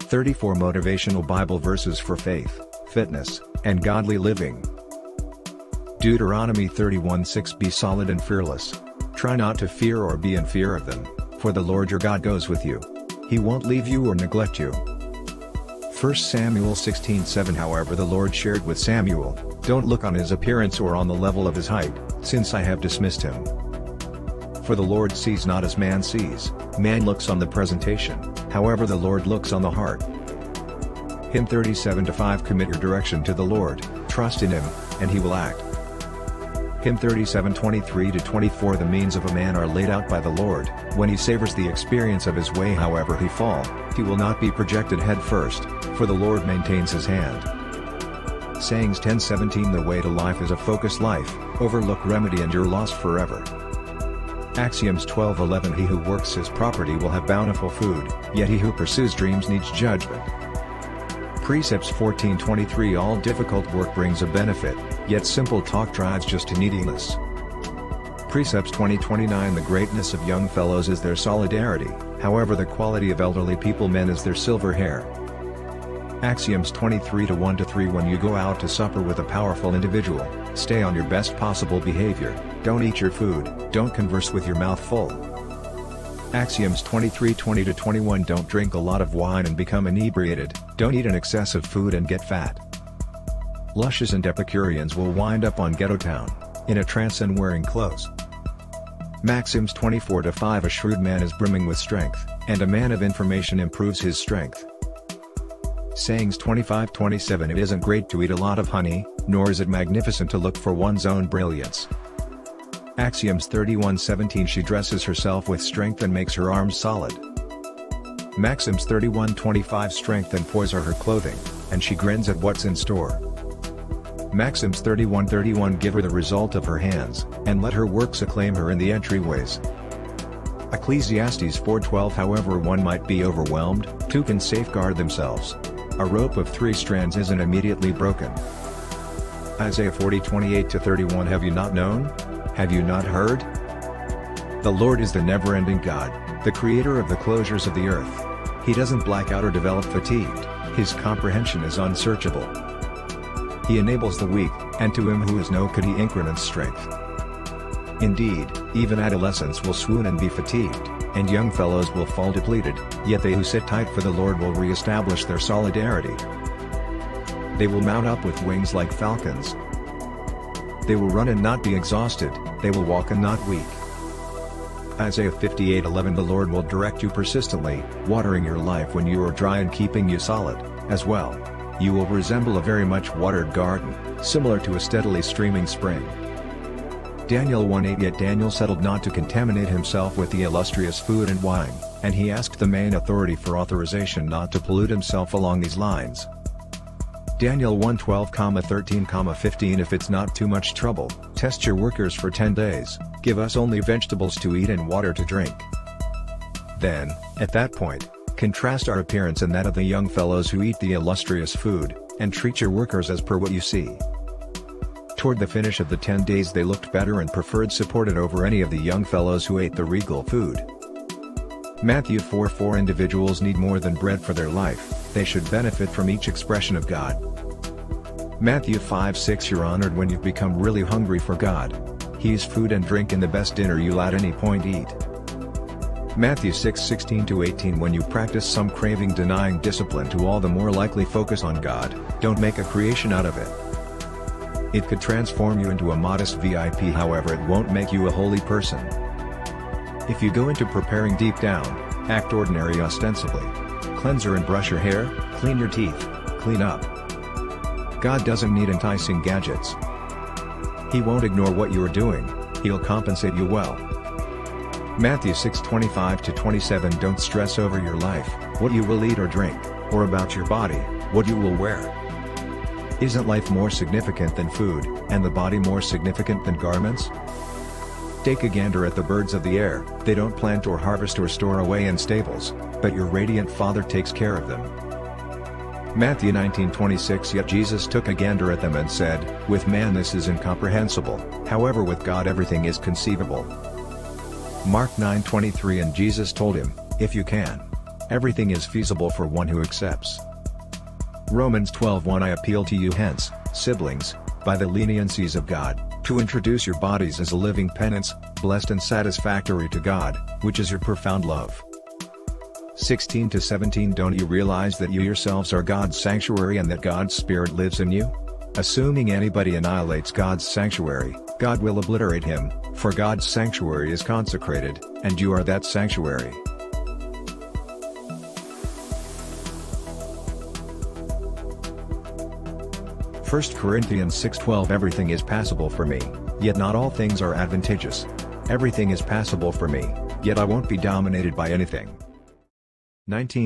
34 Motivational Bible Verses for Faith, Fitness, and Godly Living. Deuteronomy 31:6 Be solid and fearless. Try not to fear or be in fear of them, for the Lord your God goes with you. He won't leave you or neglect you. 1 Samuel 16:7 However the Lord shared with Samuel, Don't look on his appearance or on the level of his height, since I have dismissed him. For the Lord sees not as man sees, man looks on the presentation, however the Lord looks on the heart. Hymn 37:5 Commit your direction to the Lord, trust in him, and he will act. Hymn 37:23-24 The means of a man are laid out by the Lord, when he savors the experience of his way however he fall, he will not be projected head first, for the Lord maintains his hand. Sayings 10:17 The way to life is a focused life, overlook remedy and you're lost forever. Axioms 12:11 He who works his property will have bountiful food, yet he who pursues dreams needs judgment. Precepts 14:23 All difficult work brings a benefit, yet simple talk drives just to neediness. Precepts 20:29 The greatness of young fellows is their solidarity, however the quality of elderly people men is their silver hair. Axioms 23:1-3 When you go out to supper with a powerful individual, stay on your best possible behavior, don't eat your food, don't converse with your mouth full. Axioms 23:20-21 Don't drink a lot of wine and become inebriated, don't eat an excessive food and get fat. Lushes and Epicureans will wind up on Ghetto Town, in a trance and wearing clothes. Maxims 24:5 A shrewd man is brimming with strength, and a man of information improves his strength. Sayings 25:27 It isn't great to eat a lot of honey, nor is it magnificent to look for one's own brilliance. Axioms 31:17 She dresses herself with strength and makes her arms solid. Maxims 31:25 Strength and poise are her clothing, and she grins at what's in store. Maxims 31:31 Give her the result of her hands, and let her works acclaim her in the entryways. Ecclesiastes 4:12 However one might be overwhelmed, two can safeguard themselves. A rope of 3 strands isn't immediately broken. Isaiah 40:28-31 Have you not known? Have you not heard? The Lord is the never-ending God, the creator of the closures of the earth. He doesn't black out or develop fatigued, his comprehension is unsearchable. He enables the weak, and to him who is no could he increments strength. Indeed, even adolescents will swoon and be fatigued, and young fellows will fall depleted, yet they who sit tight for the Lord will re-establish their solidarity. They will mount up with wings like falcons. They will run and not be exhausted, they will walk and not weak. Isaiah 58:11 The Lord will direct you persistently, watering your life when you are dry and keeping you solid, as well. You will resemble a very much watered garden, similar to a steadily streaming spring. Daniel 1:8 Yet Daniel settled not to contaminate himself with the illustrious food and wine, and he asked the main authority for authorization not to pollute himself along these lines. Daniel 1:12-13-15 If it's not too much trouble, test your workers for 10 days, give us only vegetables to eat and water to drink. Then, at that point, contrast our appearance and that of the young fellows who eat the illustrious food, and treat your workers as per what you see. Toward the finish of the 10 days they looked better and preferred support over any of the young fellows who ate the regal food. Matthew 4:4 Individuals need more than bread for their life, they should benefit from each expression of God. Matthew 5:6 You're honored when you've become really hungry for God. He's food and drink in the best dinner you'll at any point eat. Matthew 6:16-18 When you practice some craving denying discipline to all the more likely focus on God, don't make a creation out of it. It could transform you into a modest VIP however it won't make you a holy person. If you go into preparing deep down, act ordinary ostensibly. Cleanser and brush your hair, clean your teeth, clean up. God doesn't need enticing gadgets. He won't ignore what you're doing, he'll compensate you well. Matthew 6:25-27 Don't stress over your life, what you will eat or drink, or about your body, what you will wear. Isn't life more significant than food, and the body more significant than garments? Take a gander at the birds of the air, they don't plant or harvest or store away in stables, but your radiant Father takes care of them. Matthew 19:26 Yet Jesus took a gander at them and said, With man this is incomprehensible, however with God everything is conceivable. Mark 9:23 And Jesus told him, If you can. Everything is feasible for one who accepts. Romans 12:1 I appeal to you hence, siblings, by the leniencies of God, to introduce your bodies as a living penance, blessed and satisfactory to God, which is your profound love. 16-17 Don't you realize that you yourselves are God's sanctuary and that God's Spirit lives in you? Assuming anybody annihilates God's sanctuary, God will obliterate him, for God's sanctuary is consecrated, and you are that sanctuary. First Corinthians 6:12 Everything is passable for me, yet not all things are advantageous. Everything is passable for me, yet I won't be dominated by anything. 19